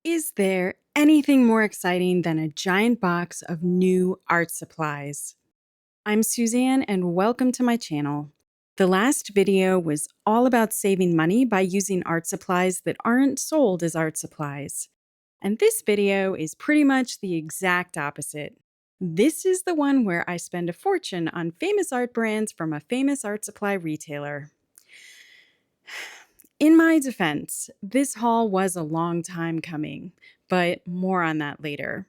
Is there anything more exciting than a giant box of new art supplies? I'm Suzanne and welcome to my channel. The last video was all about saving money by using art supplies that aren't sold as art supplies. And this video is pretty much the exact opposite. This is the one where I spend a fortune on famous art brands from a famous art supply retailer. In my defense, this haul was a long time coming, but more on that later.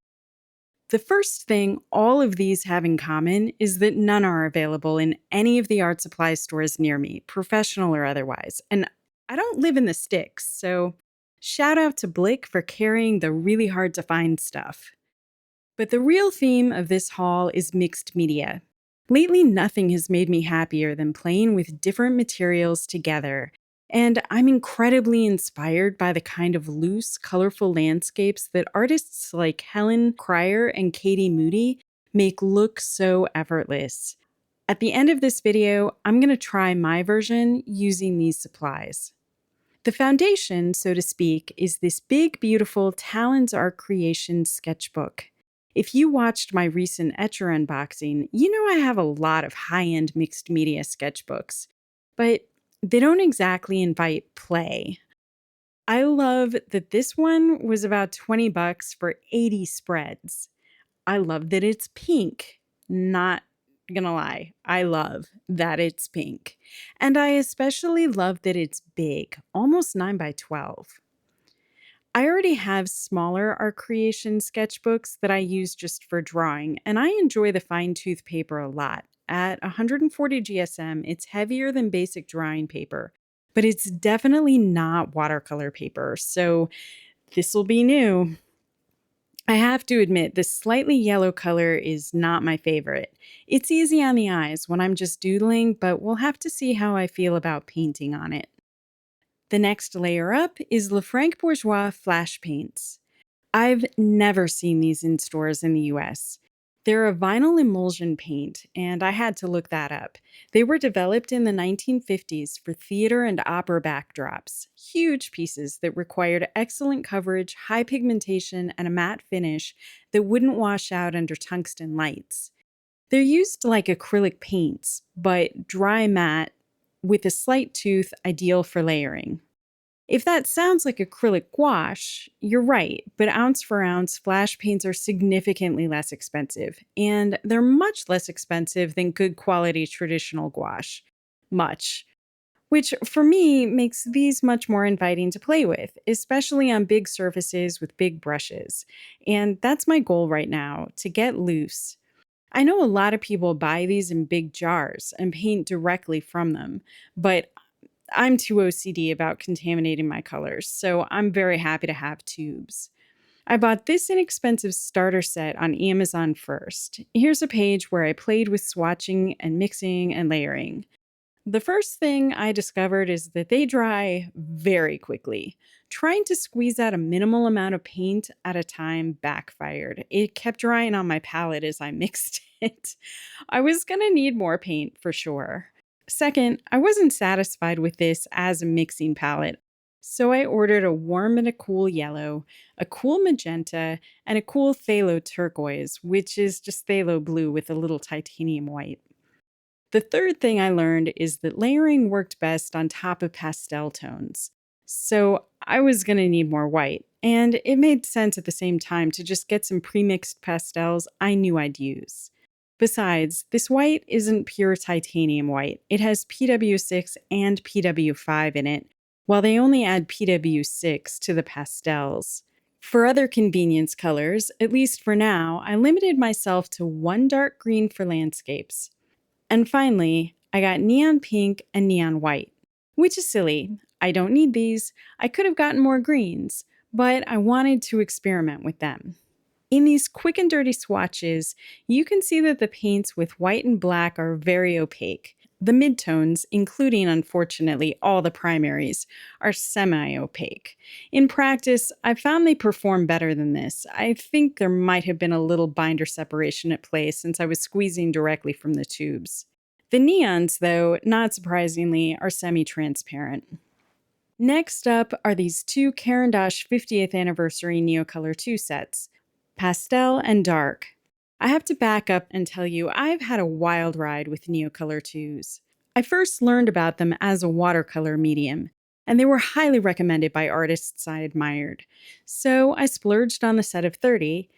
The first thing all of these have in common is that none are available in any of the art supply stores near me, professional or otherwise. And I don't live in the sticks, so shout out to Blick for carrying the really hard to find stuff. But the real theme of this haul is mixed media. Lately, nothing has made me happier than playing with different materials together. And I'm incredibly inspired by the kind of loose, colorful landscapes that artists like Helen Cryer and Katie Moody make look so effortless. At the end of this video, I'm going to try my version using these supplies. The foundation, so to speak, is this big, beautiful Talons Art Creation sketchbook. If you watched my recent Etcher unboxing, you know I have a lot of high-end mixed media sketchbooks, but they don't exactly invite play. I love that this one was about 20 bucks for 80 spreads. I love that it's pink. Not gonna lie, I love that it's pink. And I especially love that it's big, almost 9 by 12. I already have smaller art creation sketchbooks that I use just for drawing, and I enjoy the fine tooth paper a lot. At 140 GSM, it's heavier than basic drawing paper, but it's definitely not watercolor paper, so this will be new. I have to admit, the slightly yellow color is not my favorite. It's easy on the eyes when I'm just doodling, but we'll have to see how I feel about painting on it. The next layer up is Lefranc Bourgeois Flash paints. I've never seen these in stores in the US. They're a vinyl emulsion paint, and I had to look that up. They were developed in the 1950s for theater and opera backdrops, huge pieces that required excellent coverage, high pigmentation, and a matte finish that wouldn't wash out under tungsten lights. They're used like acrylic paints, but dry matte with a slight tooth, ideal for layering. If that sounds like acrylic gouache, you're right, but ounce for ounce, flash paints are significantly less expensive, and they're much less expensive than good quality traditional gouache. Much. Which, for me, makes these much more inviting to play with, especially on big surfaces with big brushes. And that's my goal right now, to get loose. I know a lot of people buy these in big jars and paint directly from them, but I'm too OCD about contaminating my colors, so I'm very happy to have tubes. I bought this inexpensive starter set on Amazon first. Here's a page where I played with swatching and mixing and layering. The first thing I discovered is that they dry very quickly. Trying to squeeze out a minimal amount of paint at a time backfired. It kept drying on my palette as I mixed it. I was gonna need more paint for sure. Second, I wasn't satisfied with this as a mixing palette, so I ordered a warm and a cool yellow, a cool magenta, and a cool phthalo turquoise, which is just phthalo blue with a little titanium white. The third thing I learned is that layering worked best on top of pastel tones. So I was going to need more white, and it made sense at the same time to just get some pre-mixed pastels I knew I'd use. Besides, this white isn't pure titanium white. It has PW6 and PW5 in it, while they only add PW6 to the pastels. For other convenience colors, at least for now, I limited myself to one dark green for landscapes. And finally, I got neon pink and neon white, which is silly. I don't need these. I could have gotten more greens, but I wanted to experiment with them. In these quick and dirty swatches, you can see that the paints with white and black are very opaque. The midtones, including unfortunately all the primaries, are semi-opaque. In practice, I found they perform better than this. I think there might have been a little binder separation at play since I was squeezing directly from the tubes. The neons, though, not surprisingly, are semi-transparent. Next up are these two Caran d'Ache 50th anniversary Neocolor II sets, pastel and dark. I have to back up and tell you I've had a wild ride with Neocolor IIs. I first learned about them as a watercolor medium, and they were highly recommended by artists I admired. So I splurged on the set of 30,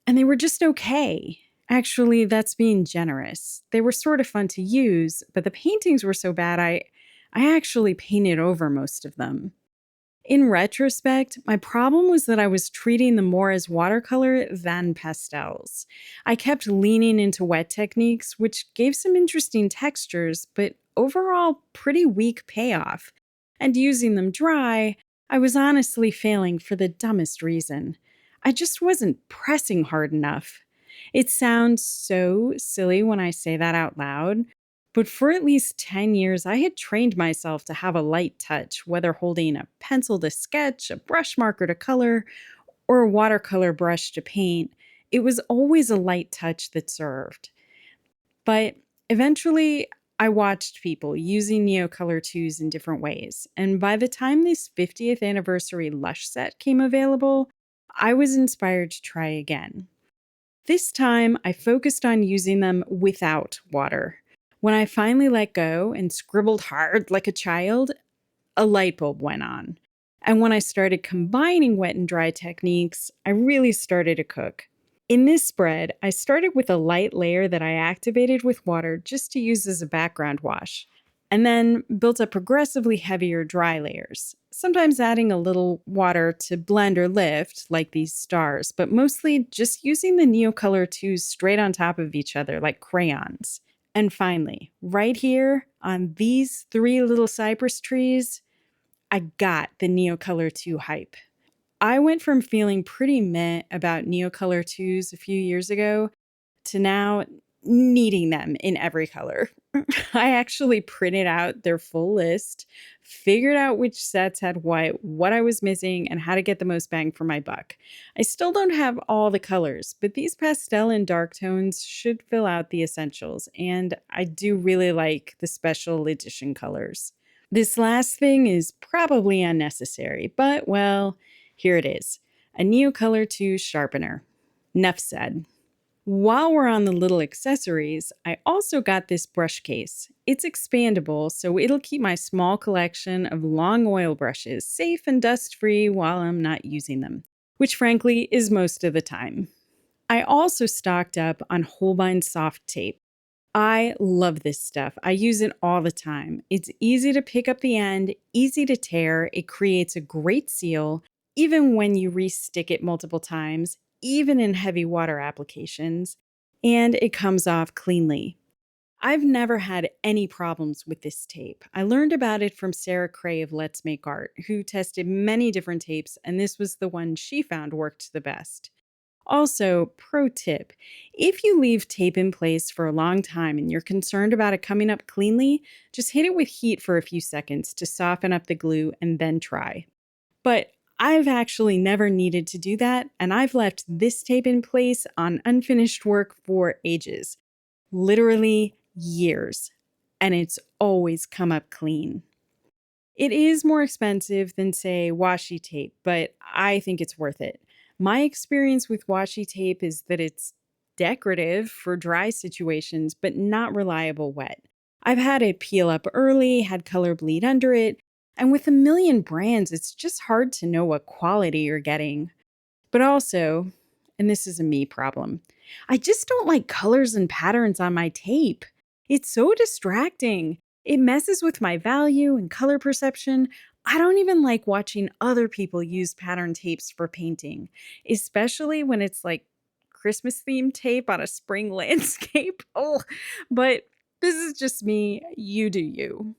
and they were just okay. Actually, that's being generous. They were sort of fun to use, but the paintings were so bad I actually painted over most of them. In retrospect, my problem was that I was treating them more as watercolor than pastels. I kept leaning into wet techniques, which gave some interesting textures, but overall, pretty weak payoff. And using them dry, I was honestly failing for the dumbest reason. I just wasn't pressing hard enough. It sounds so silly when I say that out loud, but for at least 10 years, I had trained myself to have a light touch, whether holding a pencil to sketch, a brush marker to color, or a watercolor brush to paint. It was always a light touch that served. But eventually, I watched people using Neocolor IIs in different ways. And by the time this 50th anniversary Lush set came available, I was inspired to try again. This time, I focused on using them without water. When I finally let go and scribbled hard like a child, a light bulb went on. And when I started combining wet and dry techniques, I really started to cook. In this spread, I started with a light layer that I activated with water just to use as a background wash, and then built up progressively heavier dry layers, sometimes adding a little water to blend or lift, like these stars, but mostly just using the Neocolor IIs straight on top of each other like crayons. And finally, right here on these three little cypress trees, I got the Neocolor II hype. I went from feeling pretty meh about Neocolor IIs a few years ago to now needing them in every color. I actually printed out their full list, figured out which sets had what I was missing, and how to get the most bang for my buck. I still don't have all the colors, but these pastel and dark tones should fill out the essentials, and I do really like the special edition colors. This last thing is probably unnecessary, but well, here it is, a Neocolor II sharpener. Nuff said. While we're on the little accessories, I also got this brush case. It's expandable, so it'll keep my small collection of long oil brushes safe and dust-free while I'm not using them, which frankly is most of the time. I also stocked up on Holbein soft tape. I love this stuff. I use it all the time. It's easy to pick up the end, easy to tear. It creates a great seal, even when you re-stick it multiple times, even in heavy water applications, and it comes off cleanly. I've never had any problems with this tape. I learned about it from Sarah Cray of Let's Make Art, who tested many different tapes, and this was the one she found worked the best. Also, pro tip, if you leave tape in place for a long time and you're concerned about it coming up cleanly, just hit it with heat for a few seconds to soften up the glue and then try. But I've actually never needed to do that, and I've left this tape in place on unfinished work for ages. Literally years. And it's always come up clean. It is more expensive than, say, washi tape, but I think it's worth it. My experience with washi tape is that it's decorative for dry situations, but not reliable wet. I've had it peel up early, had color bleed under it, and with a million brands, it's just hard to know what quality you're getting. But also, and this is a me problem, I just don't like colors and patterns on my tape. It's so distracting. It messes with my value and color perception. I don't even like watching other people use pattern tapes for painting, especially when it's like Christmas themed tape on a spring landscape. Oh, but this is just me. You do you.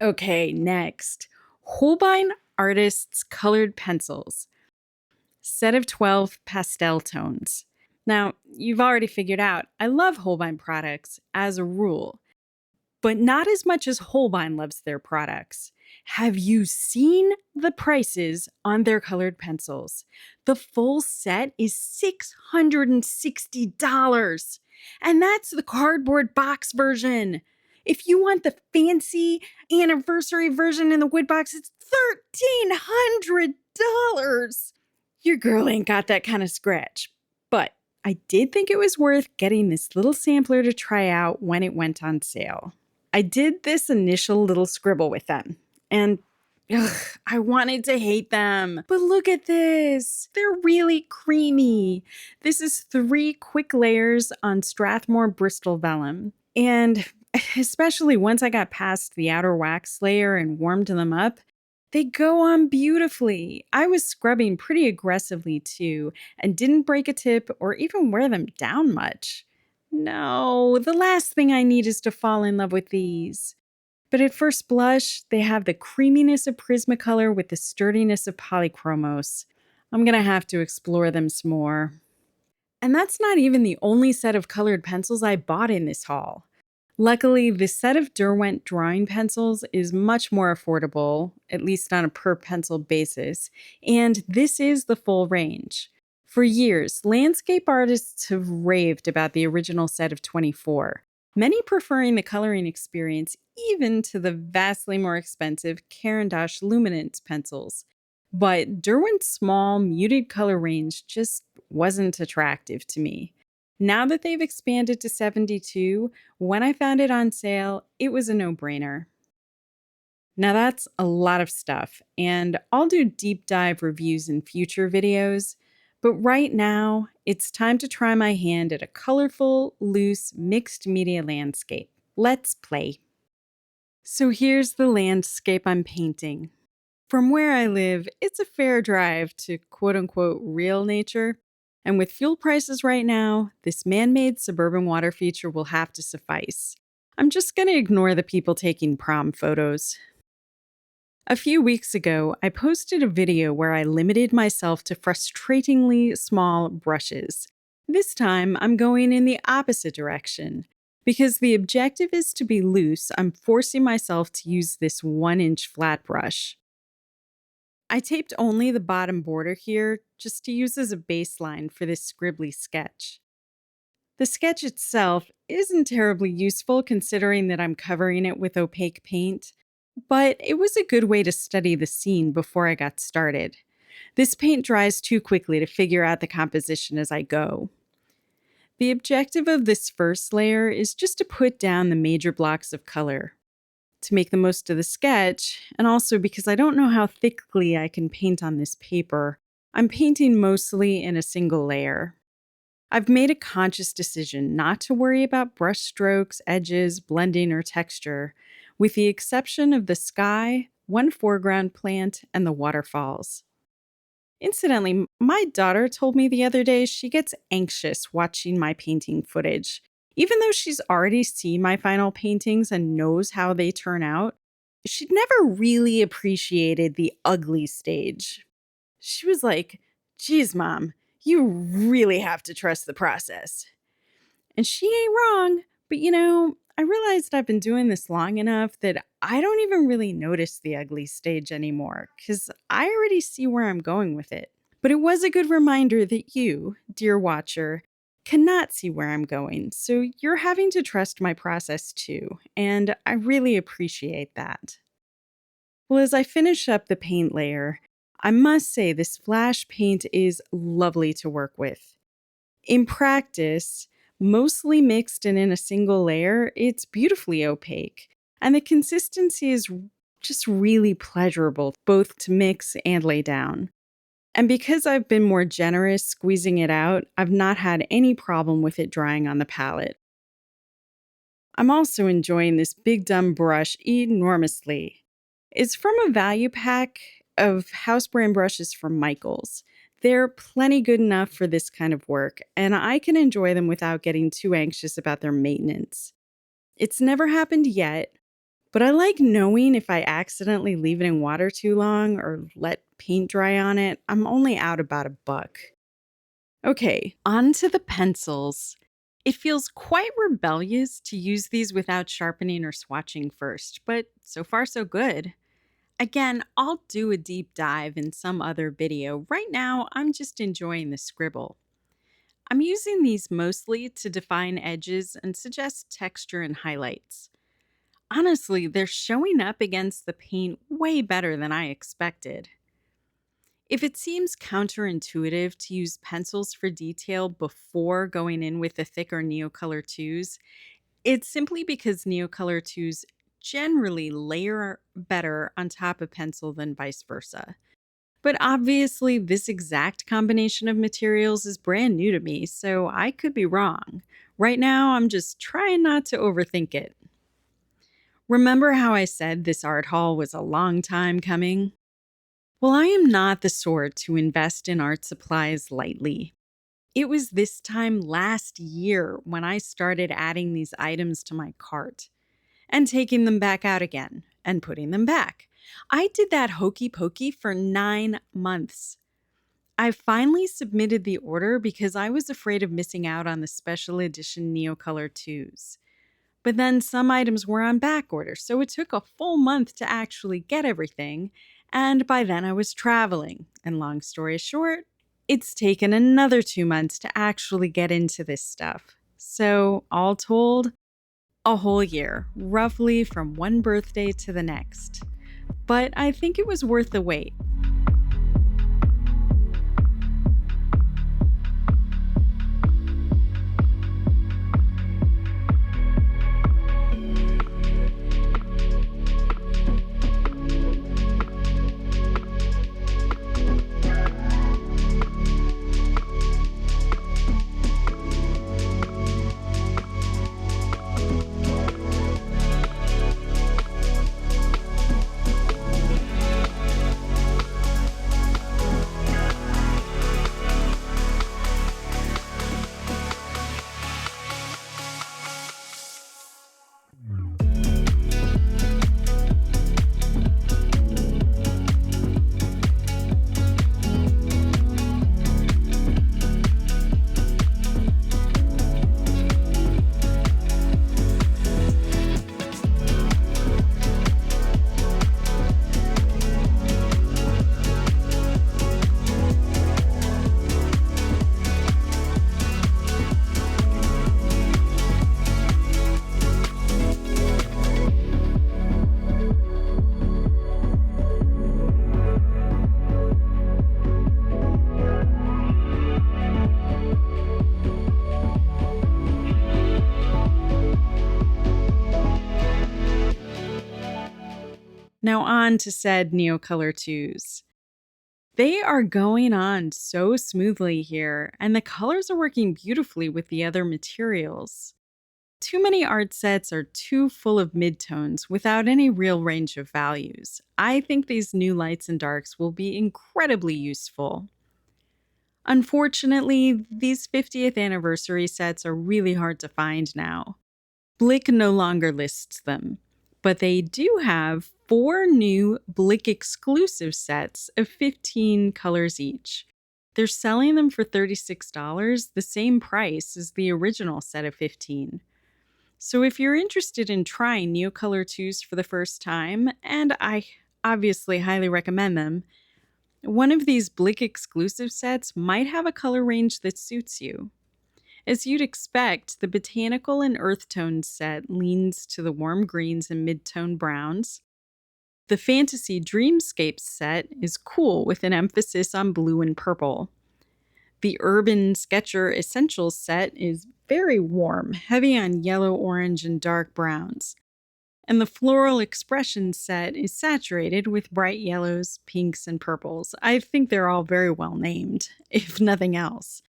Okay, next. Holbein Artists Colored Pencils. Set of 12 pastel tones. Now, you've already figured out I love Holbein products as a rule, but not as much as Holbein loves their products. Have you seen the prices on their colored pencils? The full set is $660, and that's the cardboard box version. If you want the fancy anniversary version in the wood box, it's $1,300. Your girl ain't got that kind of scratch. But I did think it was worth getting this little sampler to try out when it went on sale. I did this initial little scribble with them, and I wanted to hate them. But look at this. They're really creamy. This is 3 quick layers on Strathmore Bristol vellum. And especially once I got past the outer wax layer and warmed them up, they go on beautifully. I was scrubbing pretty aggressively too, and didn't break a tip or even wear them down much. No, the last thing I need is to fall in love with these. But at first blush, they have the creaminess of Prismacolor with the sturdiness of Polychromos. I'm gonna have to explore them some more. And that's not even the only set of colored pencils I bought in this haul. Luckily, the set of Derwent drawing pencils is much more affordable, at least on a per pencil basis, and this is the full range. For years, landscape artists have raved about the original set of 24, many preferring the coloring experience even to the vastly more expensive Caran d'Ache Luminance pencils. But Derwent's small, muted color range just wasn't attractive to me. Now that they've expanded to 72, when I found it on sale, it was a no-brainer. Now that's a lot of stuff, and I'll do deep dive reviews in future videos, but right now, it's time to try my hand at a colorful, loose, mixed media landscape. Let's play. So here's the landscape I'm painting. From where I live, it's a fair drive to quote-unquote real nature. And with fuel prices right now, this man-made suburban water feature will have to suffice. I'm just going to ignore the people taking prom photos. A few weeks ago, I posted a video where I limited myself to frustratingly small brushes. This time, I'm going in the opposite direction. Because the objective is to be loose, I'm forcing myself to use this 1-inch flat brush. I taped only the bottom border here just to use as a baseline for this scribbly sketch. The sketch itself isn't terribly useful considering that I'm covering it with opaque paint, but it was a good way to study the scene before I got started. This paint dries too quickly to figure out the composition as I go. The objective of this first layer is just to put down the major blocks of color, to make the most of the sketch, and also because I don't know how thickly I can paint on this paper, I'm painting mostly in a single layer. I've made a conscious decision not to worry about brush strokes, edges, blending, or texture, with the exception of the sky, one foreground plant, and the waterfalls. Incidentally, my daughter told me the other day she gets anxious watching my painting footage. Even though she's already seen my final paintings and knows how they turn out, she'd never really appreciated the ugly stage. She was like, "Geez, Mom, you really have to trust the process." And she ain't wrong, but I realized I've been doing this long enough that I don't even really notice the ugly stage anymore because I already see where I'm going with it. But it was a good reminder that you, dear watcher, cannot see where I'm going, so you're having to trust my process too, and I really appreciate that. Well, as I finish up the paint layer, I must say this Flashe paint is lovely to work with. In practice, mostly mixed and in a single layer, it's beautifully opaque, and the consistency is just really pleasurable both to mix and lay down. And because I've been more generous squeezing it out, I've not had any problem with it drying on the palette. I'm also enjoying this big dumb brush enormously. It's from a value pack of house brand brushes from Michaels. They're plenty good enough for this kind of work, and I can enjoy them without getting too anxious about their maintenance. It's never happened yet, but I like knowing if I accidentally leave it in water too long or let paint dry on it, I'm only out about $1. Okay, on to the pencils. It feels quite rebellious to use these without sharpening or swatching first, but so far so good. Again, I'll do a deep dive in some other video. Right now, I'm just enjoying the scribble. I'm using these mostly to define edges and suggest texture and highlights. Honestly, they're showing up against the paint way better than I expected. If it seems counterintuitive to use pencils for detail before going in with the thicker Neocolor IIs, it's simply because Neocolor IIs generally layer better on top of pencil than vice versa. But obviously, this exact combination of materials is brand new to me, so I could be wrong. Right now, I'm just trying not to overthink it. Remember how I said this art haul was a long time coming? Well, I am not the sort to invest in art supplies lightly. It was this time last year when I started adding these items to my cart and taking them back out again and putting them back. I did that hokey pokey for 9 months. I finally submitted the order because I was afraid of missing out on the special edition Neocolor IIs. But then some items were on back order, so it took a full month to actually get everything. And by then I was traveling. And long story short, it's taken another 2 months to actually get into this stuff. So, all told, a whole year, roughly from one birthday to the next. But I think it was worth the wait. Now, on to said Neocolor IIs. They are going on so smoothly here, and the colors are working beautifully with the other materials. Too many art sets are too full of midtones without any real range of values. I think these new lights and darks will be incredibly useful. Unfortunately, these 50th anniversary sets are really hard to find now. Blick no longer lists them, but they do have 4 new Blick exclusive sets of 15 colors each. They're selling them for $36, the same price as the original set of 15. So if you're interested in trying Neocolor IIs for the first time, and I obviously highly recommend them, one of these Blick exclusive sets might have a color range that suits you. As you'd expect, the Botanical and Earth Tone set leans to the warm greens and mid-tone browns. The Fantasy Dreamscapes set is cool with an emphasis on blue and purple. The Urban Sketcher Essentials set is very warm, heavy on yellow, orange, and dark browns. And the Floral Expression set is saturated with bright yellows, pinks, and purples. I think they're all very well named, if nothing else.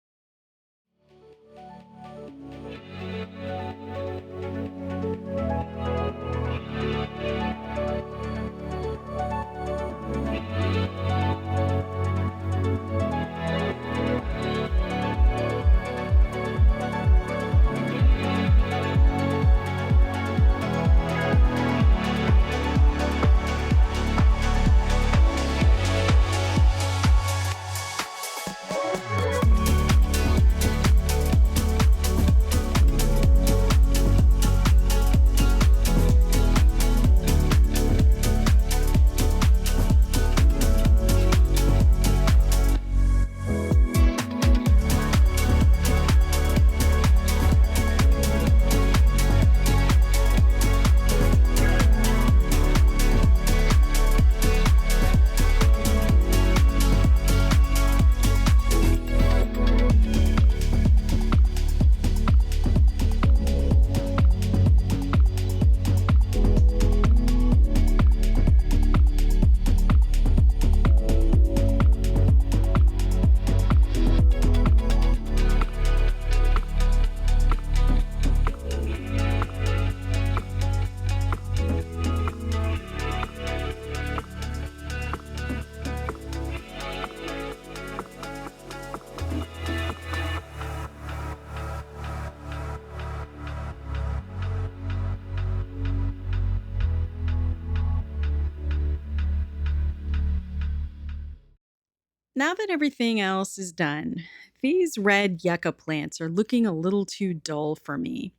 Now that everything else is done, these red yucca plants are looking a little too dull for me.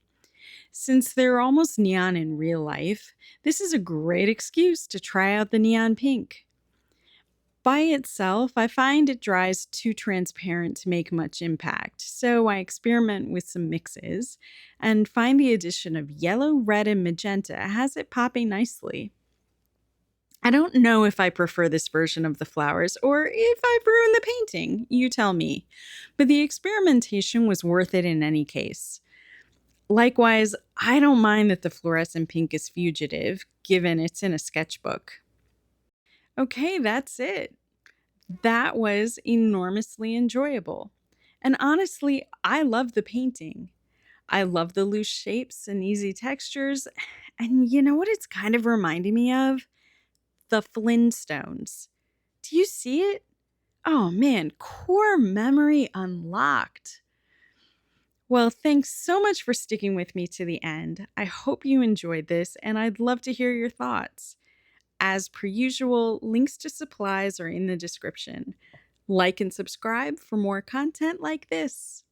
Since they're almost neon in real life, this is a great excuse to try out the neon pink. By itself, I find it dries too transparent to make much impact, so I experiment with some mixes and find the addition of yellow, red, and magenta has it popping nicely. I don't know if I prefer this version of the flowers or if I've ruined the painting. You tell me. But the experimentation was worth it in any case. Likewise, I don't mind that the fluorescent pink is fugitive, given it's in a sketchbook. Okay, that's it. That was enormously enjoyable. And honestly, I love the painting. I love the loose shapes and easy textures. And you know what it's kind of reminding me of? The Flintstones. Do you see it? Oh man, core memory unlocked. Well, thanks so much for sticking with me to the end. I hope you enjoyed this, and I'd love to hear your thoughts. As per usual, links to supplies are in the description. Like and subscribe for more content like this.